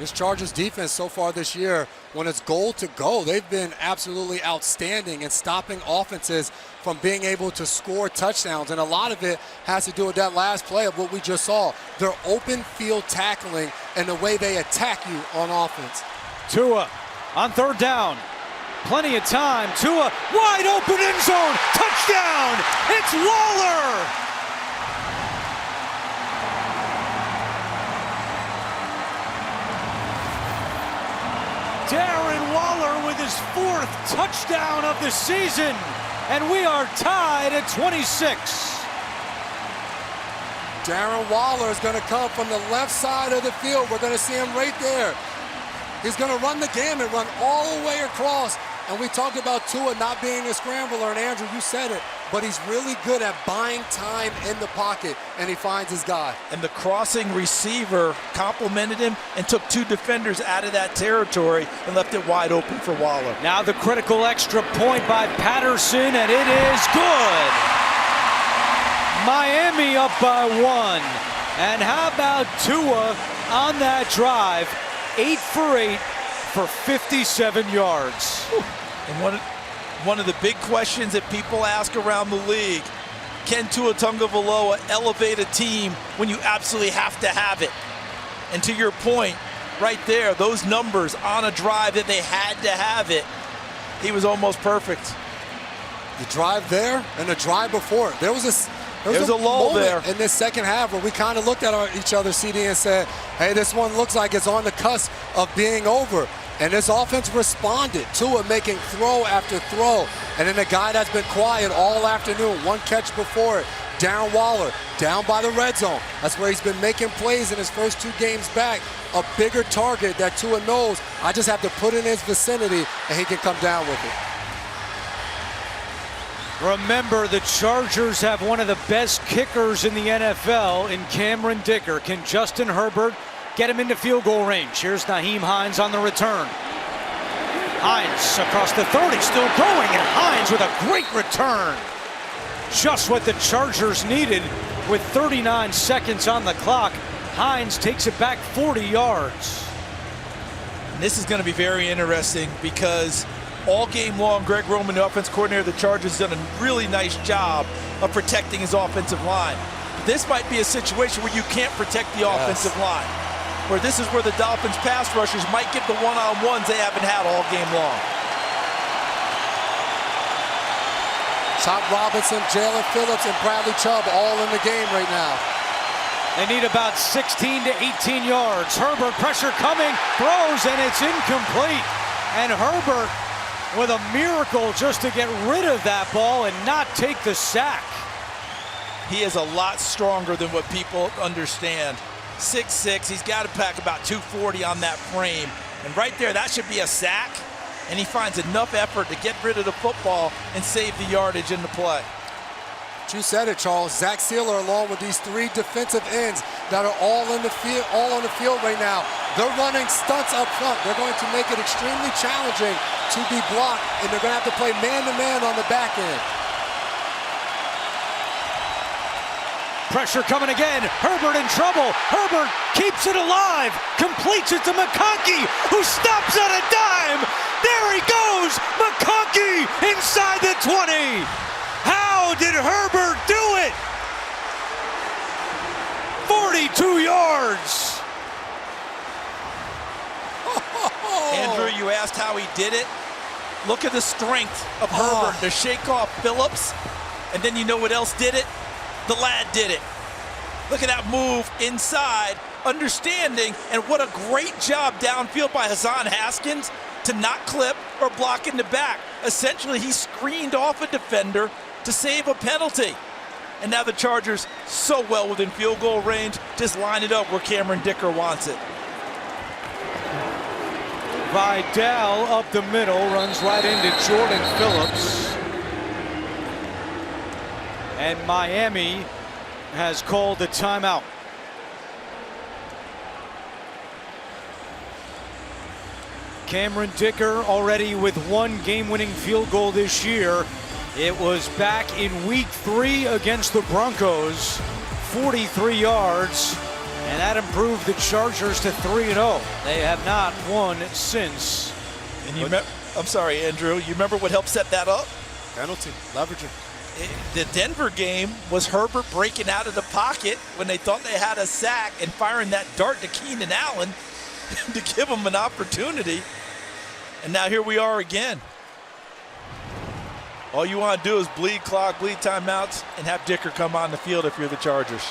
This Chargers defense so far this year, when it's goal to go, they've been absolutely outstanding in stopping offenses from being able to score touchdowns. And a lot of it has to do with that last play of what we just saw. Their open field tackling and the way they attack you on offense. Tua on third down. Plenty of time. Tua wide open end zone. Touchdown! It's Waller! Darren Waller with his 4th touchdown of the season. And we are tied at 26. Darren Waller is going to come from the left side of the field. We're going to see him right there. He's going to run the gamut, run all the way across. And we talked about Tua not being a scrambler, and Andrew, you said it, but he's really good at buying time in the pocket, and he finds his guy. And the crossing receiver complimented him and took 2 defenders out of that territory and left it wide open for Waller. Now the critical extra point by Patterson, and it is good. Miami up by 1. And how about Tua on that drive? 8 for 8 for 57 yards. And one of the big questions that people ask around the league, can Tua Tagovailoa elevate a team when you absolutely have to have it? And to your point, right there, those numbers on a drive that they had to have it, he was almost perfect. The drive there and the drive before. There was a lull there in this second half where we kind of looked at each other, CD, and said, hey, this one looks like it's on the cusp of being over. And this offense responded to it, making throw after throw. And then a guy that's been quiet all afternoon, 1 catch before it, Darren Waller, down by the red zone. That's where he's been making plays in his first 2 games back. A bigger target that Tua knows, I just have to put in his vicinity and he can come down with it. Remember, the Chargers have one of the best kickers in the NFL in Cameron Dicker. Can Justin Herbert get him into field goal range? Here's Nyheim Hines on the return. Hines across the 30, still going, and Hines with a great return. Just what the Chargers needed with 39 seconds on the clock. Hines takes it back 40 yards. And this is going to be very interesting because all game long, Greg Roman, the offense coordinator of the Chargers, has done a really nice job of protecting his offensive line. But this might be a situation where you can't protect the offensive line. Where this is where the Dolphins pass rushers might get the one-on-ones they haven't had all game long. Chop Robinson, Jalen Phillips, and Bradley Chubb all in the game right now. They need about 16 to 18 yards. Herbert, pressure coming, throws, and it's incomplete. And Herbert with a miracle just to get rid of that ball and not take the sack. He is a lot stronger than what people understand. 6'6", he's got to pack about 240 on that frame. And right there, that should be a sack. And he finds enough effort to get rid of the football and save the yardage in the play. You said it, Charles. Zach Sealer, along with these 3 defensive ends that are all on the field right now. They're running stunts up front. They're going to make it extremely challenging to be blocked, and they're going to have to play man-to-man on the back end. Pressure coming again. Herbert in trouble. Herbert keeps it alive. Completes it to McConkey, who stops on a dime. There he goes. McConkey inside the 20. How did Herbert do it? 42 yards. Andrew, you asked how he did it. Look at the strength of Herbert to shake off Phillips. And then you know what else did it? The lad did it. Look at that move inside, understanding, and what a great job downfield by Hassan Haskins to not clip or block in the back. Essentially, he screened off a defender to save a penalty. And now the Chargers so well within field goal range, just line it up where Cameron Dicker wants it. Vidal up the middle, runs right into Jordan Phillips. And Miami has called the timeout. Cameron Dicker already with 1 game-winning field goal this year. It was back in week 3 against the Broncos, 43 yards. And And that improved the Chargers to 3-0. They have not won since. And I'm sorry, Andrew. You remember what helped set that up? Penalty, leveraging. The Denver game was Herbert breaking out of the pocket when they thought they had a sack and firing that dart to Keenan Allen to give him an opportunity. And now here we are again. All you want to do is bleed clock, bleed timeouts, and have Dicker come on the field if you're the Chargers.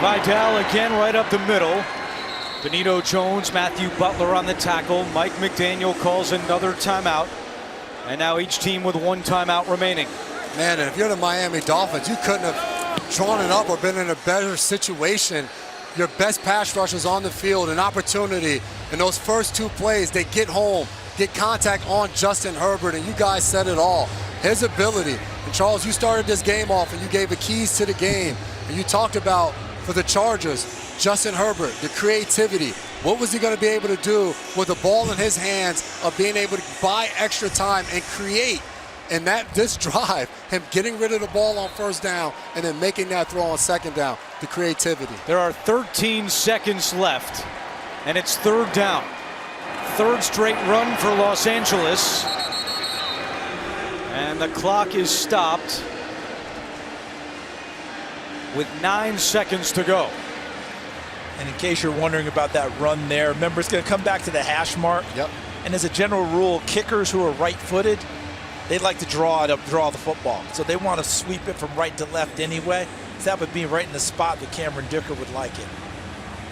Vidal again right up the middle. Benito Jones, Matthew Butler on the tackle. Mike McDaniel calls another timeout. And now each team with one timeout remaining. Man, and if you're the Miami Dolphins, you couldn't have drawn it up or been in a better situation. Your best pass rushers on the field, an opportunity. In those first two plays, they get home, get contact on Justin Herbert, and you guys said it all. His ability. And Charles, you started this game off and you gave the keys to the game. And you talked about, for the Chargers, Justin Herbert, the creativity. What was he going to be able to do with the ball in his hands of being able to buy extra time and create? And this drive, him getting rid of the ball on first down and then making that throw on second down, the creativity. There are 13 seconds left, and it's third down. Third straight run for Los Angeles. And the clock is stopped with 9 seconds to go. And in case you're wondering about that run there, remember it's going to come back to the hash mark. Yep. And as a general rule, kickers who are right-footed, they like to draw the football. So they want to sweep it from right to left anyway. So that would be right in the spot that Cameron Dicker would like it.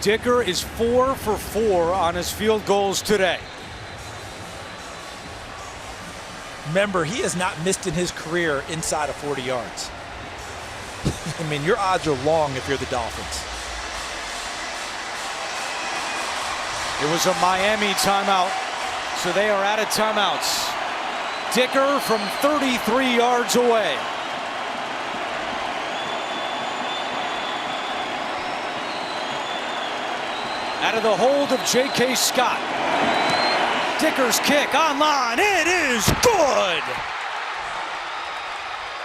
Dicker is 4 for 4 on his field goals today. Remember, he has not missed in his career inside of 40 yards. I mean, your odds are long if you're the Dolphins. It was a Miami timeout, so they are out of timeouts. Dicker from 33 yards away. Out of the hold of J.K. Scott. Dicker's kick on line. It is good.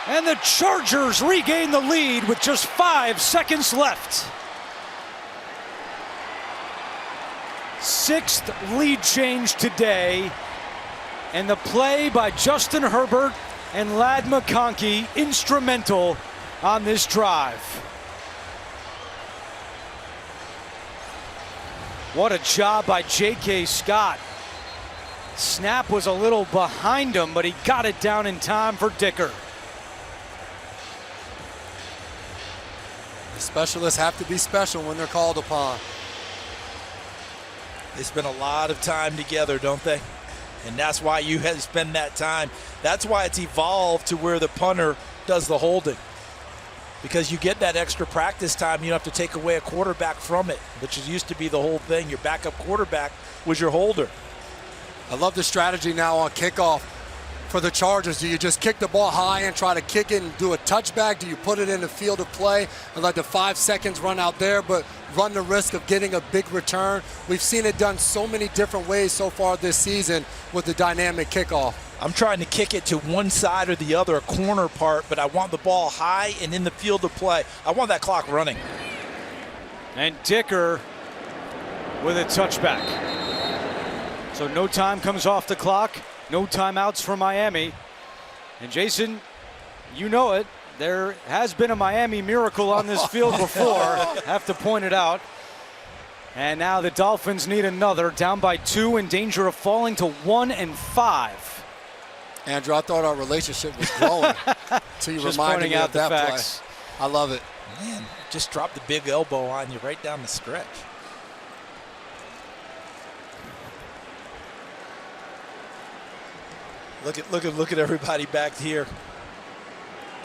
And the Chargers regain the lead with just 5 seconds left. 6th lead change today. And the play by Justin Herbert and Ladd McConkey instrumental on this drive. What a job by J.K. Scott. Snap was a little behind him, but he got it down in time for Dicker. The specialists have to be special when they're called upon. They spend a lot of time together, don't they? And that's why you had to spend that time. That's why it's evolved to where the punter does the holding. Because you get that extra practice time, you don't have to take away a quarterback from it, which used to be the whole thing. Your backup quarterback was your holder. I love the strategy now on kickoff for the Chargers. Do you just kick the ball high and try to kick it and do a touchback? Do you put it in the field of play and let the 5 seconds run out there, but run the risk of getting a big return? We've seen it done so many different ways so far this season with the dynamic kickoff. I'm trying to kick it to one side or the other, a corner part, but I want the ball high and in the field of play. I want that clock running. And Dicker with a touchback. So no time comes off the clock. No timeouts for Miami. And Jason, you know it. There has been a Miami miracle on this field before. Have to point it out. And now the Dolphins need another. Down by 2, in danger of falling to 1-5. Andrew, I thought our relationship was growing until you reminded me of that facts. play. I love it. Man, just dropped the big elbow on you right down the stretch. Look at everybody back here.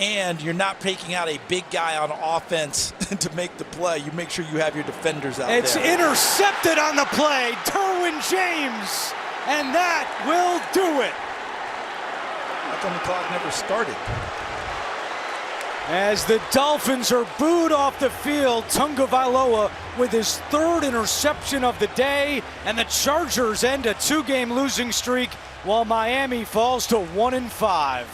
And you're not taking out a big guy on offense to make the play. You make sure you have your defenders out there. It's intercepted on the play. Derwin James. And that will do it. How come the clock never started? As the Dolphins are booed off the field, Tunga Vailoa with his 3rd interception of the day, and the Chargers end a 2-game losing streak while Miami falls to 1-5.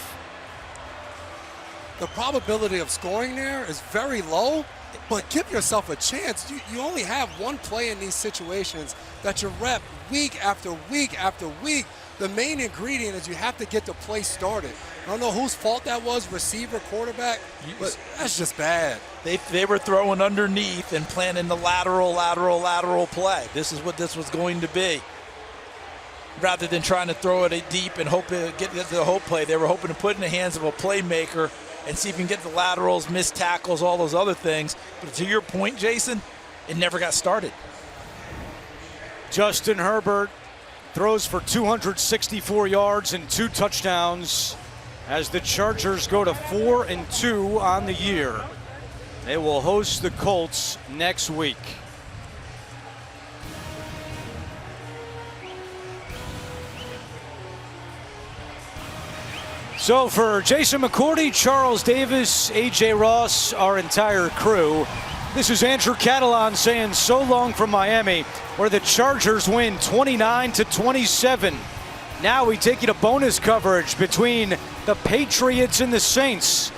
the probability of scoring there is very low, but give yourself a chance. You only have one play in these situations that you rep week after week after week. The main ingredient is you have to get the play started. I don't know whose fault that was, receiver, quarterback, but that's just bad. They were throwing underneath and planning the lateral play. This is what this was going to be. Rather than trying to throw it deep and hope to get the hope play, they were hoping to put it in the hands of a playmaker and see if you can get the laterals, missed tackles, all those other things. But to your point, Jason, it never got started. Justin Herbert throws for 264 yards and 2 touchdowns as the Chargers go to 4-2 on the year. They will host the Colts next week. So for Jason McCourty, Charles Davis, AJ Ross, our entire crew, this is Andrew Catalan saying so long from Miami, where the Chargers win 29-27. Now we take you to bonus coverage between the Patriots and the Saints.